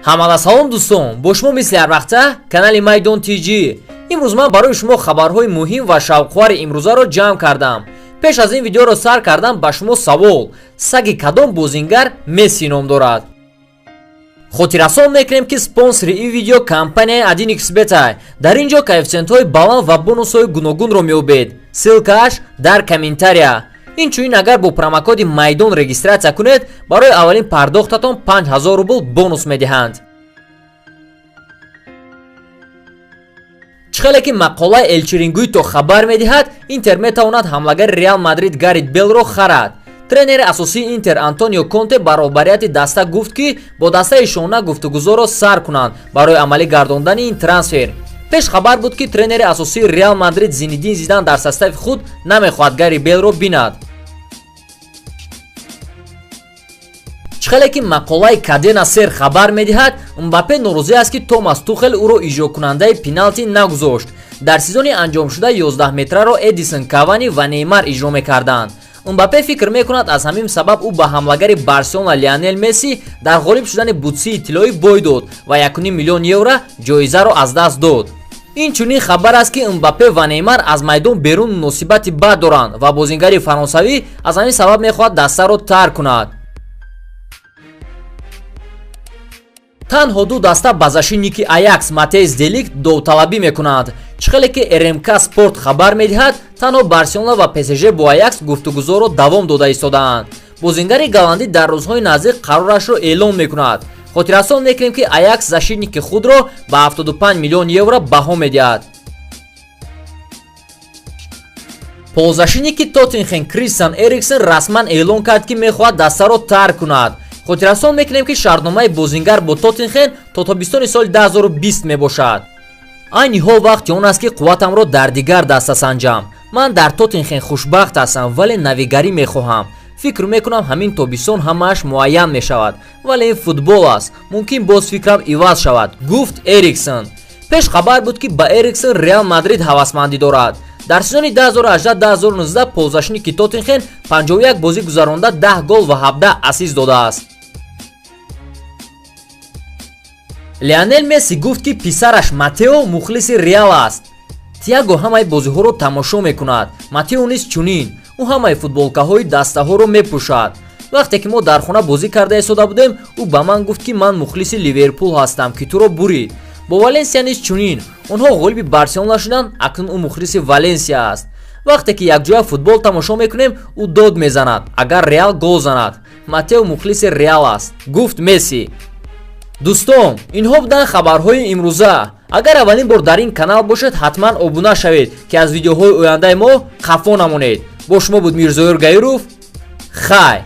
ҳамала салом дӯстон, бо шумо мисли ҳар вақта канали Майдон TG. имрӯз ман барои шумо хабарҳои муҳим ва шавқовари имрӯзаро ҷамъ кардам. пеш аз ин видеоро сар кардам ба шумо савол: саги кадом бозингар Месси ном дорад? хотиррасон мекунем ки спонсори ин видео компанияи 1xBet. дар ин ҷо коэффициентҳои баланд ва бонусҳои гуногунро меёбед. ссилкааш дар комментария. инчунин агар бо промокоди Майдон регистратсия кунед, барои аввалин пардохтатон 5000 рубл бонус медиҳанд. чӣ хеле ки мақолаи элчирингуито хабар медиҳад, Интер метавонад ҳамлагари Реал Мадрид Гарит Белро харад. тренери асосии Интер Антонио Конте ба роҳбарияти даста гуфт ки бо дастаи шона гуфтугузорро сар кунанд барои амалӣ гардондани ин трансфер. пеш хабар буд ки тренери асосии Реал Мадрид Зинедин Зидан дар состави худ намехоҳад Гари Белро бинад. чӣ хеле ки мақолаи Кадена Сер хабар медиҳад, Мбаппе норозӣ аст ки Томас Тухел ӯро иҷрокунандаи пеналти нагузошт. дар сезони анҷомшудаи 11 метраро Эдисон Кавани ва Неймар иҷро мекарданд. Мбаппе фикр мекунад аз ҳамин сабаб ӯ ба ҳамлагари Барселона Леонел Месси дар ғолиб шудани бутсии тиллоӣ бой дод ва 1,5 миллион евро ҷоизаро аз даст дод. инчунин хабар аст ки Мбаппе ва Неймар аз майдон берун муносибати бад доранд ва бозингари фаронсавӣ аз ҳамин сабаб мехоҳад дастаро тарк кунад. танҳо ду даста ба зашинники Аякс Матеис Деликт довталабӣ мекунанд. чӣ хеле ки РМК Спорт хабар медиҳад, танҳо Барселона ва ПСЖ бо Аякс гуфтугузорро давом дода истодаанд. бозингари голландӣ дар рӯзҳои наздик қарорашро эълон мекунад. хотиррасон мекунем ки Аякс зашинники худро ба 75 миллион евро баҳо медиҳад. ползашинники Тоттенхем Кристиан Эриксен расман эълон кард ки мехоҳад дастаро тарк кунад. хотиррасон мекунем ки шартномаи бозингар бо Тоттенхем то тобистони соли 2020 мебошад. айни ҳол вақти он аст ки қувватамро дар дигар даста санҷам. ман дар Тоттенхем хушбахт ҳастам, вале навигарӣ мехоҳам. фикр мекунам ҳамин тобистон ҳамааш муайян мешавад, вале ин футбол аст, мумкин боз фикрам иваз шавад, гуфт Эриксен. пеш хабар буд ки ба Эриксен Реал Мадрид ҳавасмандӣ дорад. дар сезони 2018-2019 ползашиники Тоттенхем 51 бозӣ гузаронда 10 гол ва 17 ассист додааст. Леонел Месси гуфт ки писараш Матео мухлиси Реал аст. Тиаго ҳамаи бозиҳоро тамошо мекунад. Матео низ чунин. ӯ ҳамаи футболкаҳои дастаҳоро мепӯшад. вақте ки мо дар хона бозӣ карда истода будем, ӯ ба ман гуфт ки ман мухлиси Ливерпул ҳастам, ки туро бурид. бо Валенсия низ чунин. онҳо ғолиби Барселона шуданд, акнун ӯ мухлиси Валенсия аст. вақте ки якҷоя футбол тамошо мекунем, ӯ дод мезанад агар Реал гол занад. Матео мухлиси Реал аст, гуфт Месси. дӯстон, инҳо буданд хабарҳои имрӯза. агар аввалин бор дар ин канал бошед, ҳатман обуна шавед ки аз видеоҳои ояндаи мо хафо намонед. бо шумо буд Мирзоёр Гаюров. хай.